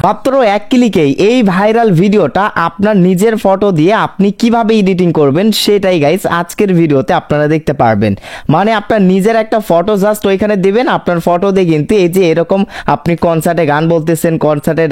মাত্র এক ক্লিকেই এই ভাইরাল ভিডিওটা আপনার নিজের ফটো দিয়ে আপনি কিভাবে এডিটিং করবেন সেটাই গাইস আজকের ভিডিওতে আপনারা দেখতে পারবেন। মানে আপনার নিজের একটা ফটো জাস্ট ওইখানে দিবেন, আপনার ফটো দিয়ে কিন্তু এই যে এরকম আপনি কনসার্টে গান বলতেছেন, কনসার্টে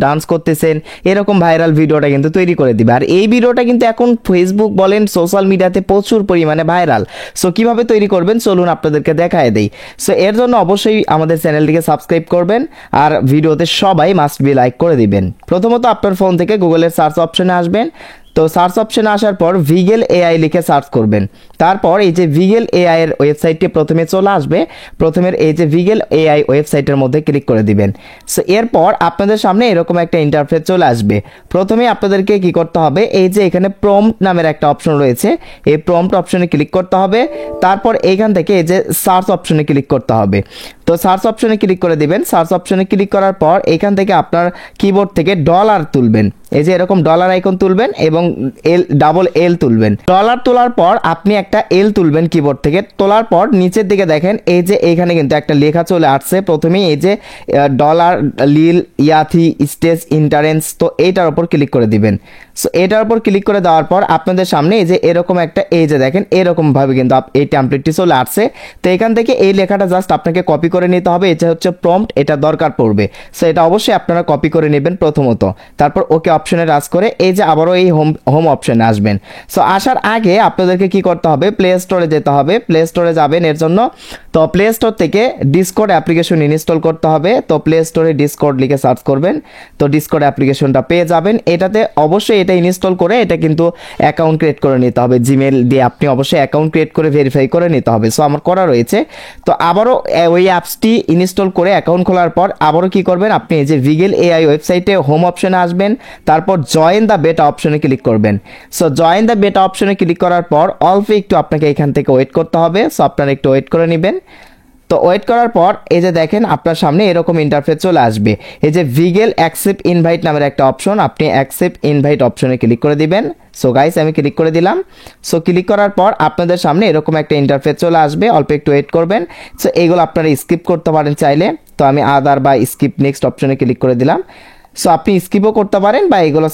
ডান্স করতেছেন, এরকম ভাইরাল ভিডিওটা কিন্তু তৈরি করে দিবে। আর এই ভিডিওটা কিন্তু এখন ফেসবুক বলেন সোশ্যাল মিডিয়াতে প্রচুর পরিমাণে ভাইরাল। সো কিভাবে তৈরি করবেন চলুন আপনাদেরকে দেখায় দেই। সো এর জন্য অবশ্যই আমাদের চ্যানেলটিকে সাবস্ক্রাইব করবেন আর ভিডিওতে সবাই মাস্ট বি লাইক করে দিবেন। প্রথমত আপনার ফোন থেকে গুগলের সার্চ অপশনে আসবেন। তো সার্চ অপশনে আসার পর ভিগেল এআই লিখে সার্চ করবেন। তারপর এই যে ভিগেল এআই এর ওয়েবসাইটটি প্রথমে চলে আসবে। প্রথমের এই যে ভিগেল এআই ওয়েবসাইটের মধ্যে ক্লিক করে দিবেন। সো এরপর আপনাদের সামনে এরকম একটা ইন্টারফেস চলে আসবে। প্রথমে আপনাদেরকে কি করতে হবে, এই যে এখানে প্রম্পট নামের একটা অপশন রয়েছে, এই প্রম্পট অপশনে ক্লিক করতে হবে। তারপর এইখান থেকে এই যে সার্চ অপশনে ক্লিক করতে হবে। তো সার্চ অপশনে ক্লিক করে দিবেন। সার্চ অপশনে ক্লিক করার পর এখান থেকে আপনার কিবোর্ড থেকে ডলার তুলবেন, এই যে এরকম ডলার আইকন তুলবেন এবং এল তুলবেন। ডলার তোলার পর আপনি একটা এল তুলবেন কিবোর্ড থেকে। তোলার পর নিচের দিকে দেখেন এই যে এইখানে কিন্তু একটা লেখা চলে আসছে। প্রথমেই এই যে ডলার লিল ইয়াথি স্টেজ ইন্টারেন্স, তো এইটার উপর ক্লিক করে দিবেন। সো এটার উপর ক্লিক করে দেওয়ার পর আপনাদের সামনে এই যে এরকম একটা এই যে দেখেন এরকম ভাবে কিন্তু এই টেমপ্লেটটি চলে আসছে। তো এখান থেকে এই লেখাটা জাস্ট আপনাকে কপি করে নিতে হবে। এটা হচ্ছে প্রম্পট, এটা দরকার পড়বে। সো এটা অবশ্যই আপনারা কপি করে নেবেন প্রথমত। তারপর ওকে অপশনে রাজ করে এই যে আবারও এই হোম অপশনে আসবেন। সো আসার আগে আপনাদেরকে কি করতে হবে, প্লে স্টোরে যেতে হবে। প্লে স্টোরে যাবেন এর জন্য। তো প্লে স্টোর থেকে ডিসকর্ড অ্যাপ্লিকেশন ইনস্টল করতে হবে। তো প্লে স্টোরে ডিসকর্ড লিখে সার্চ করবেন। তো ডিসকর্ড অ্যাপ্লিকেশনটা পেয়ে যাবেন। এটাতে অবশ্যই এটা ইনস্টল করে এটা কিন্তু অ্যাকাউন্ট ক্রিয়েট করে নিতে হবে। জিমেল দিয়ে আপনি অবশ্যই অ্যাকাউন্ট ক্রিয়েট করে ভেরিফাই করে নিতে হবে। সো আমার করা রয়েছে। তো আবারও ওই অ্যাপসটি ইনস্টল করে অ্যাকাউন্ট খোলার পর আবারও কি করবেন, আপনি এই যে ভিগেল এআই ওয়েবসাইটে হোম অপশনে আসবেন। তারপর জয়েন দ্য বেটা অপশনে ক্লিক করবেন। সো জয়েন দ্য বেটা অপশনে ক্লিক করার পর অল্প একটু আপনাকে এখান থেকে ওয়েট করতে হবে। সো আপনারা একটু ওয়েট করে নেবেন। তো ওয়েট করার পর এই যে দেখেন আপনার সামনে এরকম ইন্টারফেস চলে আসবে। এই যে ভিগেল অ্যাকসেপ্ট ইনভাইট নামের একটা অপশন, আপনি অ্যাকসেপ্ট ইনভাইট অপশনে ক্লিক করে দিবেন। সো গাইস আমি ক্লিক করে দিলাম। সো ক্লিক করার পর আপনাদের সামনে এরকম একটা ইন্টারফেস চলে আসবে। অল্প একটু ওয়েট করবেন। সো এইগুলো আপনারা স্কিপ করতে পারেন চাইলে। তো আমি আদার বা স্কিপ নেক্সট অপশনে ক্লিক করে দিলাম। সো আপনি স্কিপও করতে পারেন বা এগুলো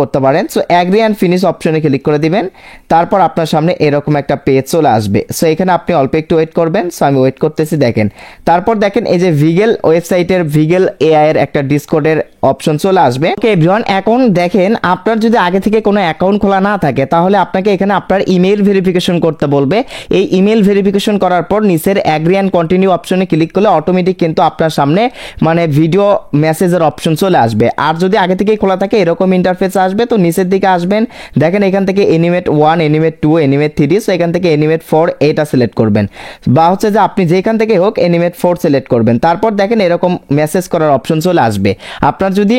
করতে পারেন। সো অ্যাগ্রি অ্যান্ড ফিনিশ অপশনে ক্লিক করে দিবেন। তারপর আপনার সামনে এরকম একটা পেজ চলে আসবে। সো এখানে আপনি অল্প একটু ওয়েট করবেন। সো আমি ওয়েট করতেছি দেখেন। তারপর দেখেন এই যে ভিগেল ওয়েবসাইটের ভিগেল এআই এর একটা ডিসকর্ডের অপশন চলে আসবে। ওকে এভরিওয়ান, এখন দেখেন আপনার যদি আগে থেকে কোনো অ্যাকাউন্ট খোলা না থাকে তাহলে আপনাকে এখানে আপনার ইমেল ভেরিফিকেশন করতে বলবে। এই ইমেল ভেরিফিকেশন করার পর নিচের অ্যাগ্রি অ্যান্ড কন্টিনিউ অপশনে ক্লিক করলে অটোমেটিক কিন্তু আপনার সামনে মানে ভিডিও মেসেজের অপশন চলে আসবে। আর যদি আগে থেকেই খোলা থাকে এরকম ইন্টারফেস আসবে। তো নিচের দিকে আসবেন, দেখেন এখান থেকে এনিমেট 1, এনিমেট 2, এনিমেট 3। সো এখান থেকে এনিমেট 4 এটা সিলেক্ট করবেন, বা হচ্ছে যে আপনি যেখান থেকে হোক এনিমেট 4 সিলেক্ট করবেন। তারপর দেখেন এরকম মেসেজ করার অপশন চলে আসবে। আপনার যদি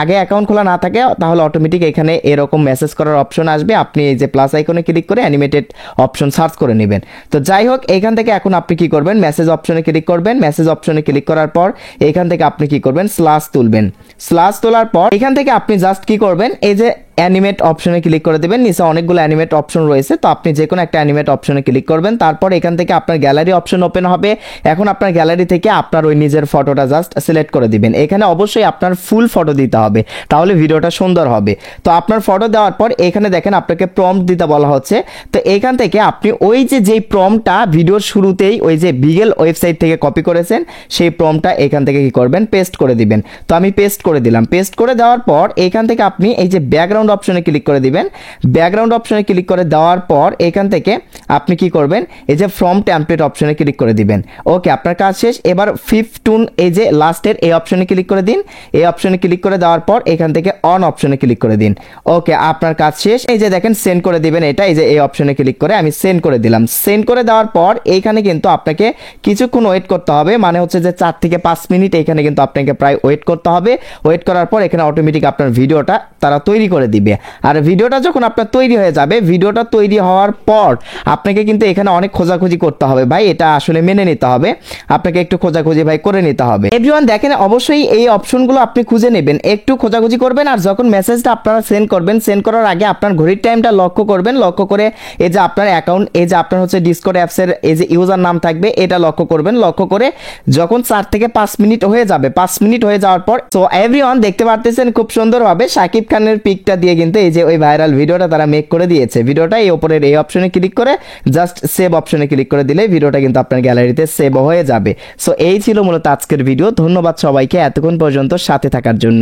আগে অ্যাকাউন্ট খোলা না থাকে তাহলে অটোমেটিক এখানে এরকম মেসেজ করার অপশন আসবে। আপনি এই যে প্লাস আইকনে ক্লিক করে অ্যানিমেটেড অপশন সার্চ করে নেবেন। তো যাই হোক এখান থেকে এখন আপনি কি করবেন, মেসেজ অপশনে ক্লিক করবেন। মেসেজ অপশনে ক্লিক করার পর এখান থেকে আপনি কি করবেন, স্ল্যাশ তুলবেন। স্ল্যাশ তোলার পর এখান থেকে আপনি জাস্ট কি করবেন, এই যে অ্যানিমেট অপশনে ক্লিক করে দেবেন। নিচে অনেকগুলো অ্যানিমেট অপশন রয়েছে, তো আপনি যে কোনো একটা অ্যানিমেট অপশনে ক্লিক করবেন। তারপর এখান থেকে আপনার গ্যালারি অপশন ওপেন হবে। এখন আপনার গ্যালারি থেকে আপনার ওই নিজের ফটোটা জাস্ট সিলেক্ট করে দিবেন। এখানে অবশ্যই আপনার ফুল ফটো দিতে হবে, তাহলে ভিডিওটা সুন্দর হবে। তো আপনার ফটো দেওয়ার পর এখানে দেখেন আপনাকে প্রম্পট দিতে বলা হচ্ছে। তো এখান থেকে আপনি ওই যে যেই প্রম্পটটা ভিডিওর শুরুতেই ওই যে ভিগেল ওয়েবসাইট থেকে কপি করেছেন সেই প্রম্পটটা এখান থেকে কি করবেন, পেস্ট করে দিবেন। তো আমি পেস্ট করে দিলাম। পেস্ট করে দেওয়ার পর এখান থেকে আপনি এই যে ব্যাকগ্রাউন্ড অপশনে ক্লিক করে দিবেন। ব্যাকগ্রাউন্ড অপশনে ক্লিক করে দেওয়ার পর এখান থেকে আপনি কি করবেন, এই যে ফ্রম টেমপ্লেট অপশনে ক্লিক করে দিবেন। ওকে আপনার কাজ শেষ। এবার ফিফথ টুন এই যে লাস্টের এই অপশনে ক্লিক করে দিন। এই অপশনে ক্লিক করে দেওয়ার পর এখান থেকে অন অপশনে ক্লিক করে দিন। ওকে আপনার কাজ শেষ। এই যে দেখেন সেন্ড করে দিবেন এটা, এই যে এই অপশনে ক্লিক করে আমি সেন্ড করে দিলাম। সেন্ড করে দেওয়ার পর এইখানে কিন্তু আপনাকে কিছুক্ষণ ওয়েট করতে হবে, মানে হচ্ছে যে 4 থেকে 5 মিনিট এখানে কিন্তু আপনাকে প্রায় ওয়েট করতে হবে। ওয়েট করার পর এখানে অটোমেটিক আপনার ভিডিওটা তারা তৈরি করে দিবে। আর ভিডিওটা যখন আপনার তৈরি হয়ে যাবে, ভিডিওটা তৈরি হওয়ার পর আপনাকে কিন্তু এখানে অনেক খোঁজাখুঁজি করতে হবে ভাই, এটা আসলে মেনে নিতে হবে, আপনাকে একটু খোঁজাখুঁজি ভাই করে নিতে হবে। এভরিওয়ান দেখেন অবশ্যই এই অপশনগুলো আপনি খুঁজে নেবেন, একটু খোঁজাখুঁজি করবেন। আর যখন মেসেজটা আপনারা সেন্ড করবেন, সেন্ড করার আগে আপনার ঘড়ির টাইমটা লক্ষ্য করবেন, লক্ষ্য করে এই যে আপনার অ্যাকাউন্ট, এই যে আপনার হচ্ছে ডিসকর্ড অ্যাপসের এই যে ইউজার নাম থাকবে এটা লক্ষ্য করবেন। লক্ষ্য করে যখন 4 থেকে 5 মিনিট হয়ে যাবে, 5 মিনিট হয়ে যাওয়ার পর সো এভরিওয়ান দেখতে পারতেছেন খুব সুন্দরভাবে শাকিব খানের পিকটা দিয়ে কিন্তু এই যে ওই ভাইরাল ভিডিওটা তারা মেক করে দিয়েছে। ভিডিওটা এই উপরের এই অপশনে ক্লিক করে জাস্ট সেভ অপশনে ক্লিক করে দিলে ভিডিওটা কিন্তু আপনার গ্যালারিতে সেভ হয়ে যাবে। সো এই ছিল মূলত আজকের ভিডিও। ধন্যবাদ সবাইকে এতক্ষণ পর্যন্ত সাথে থাকার জন্য।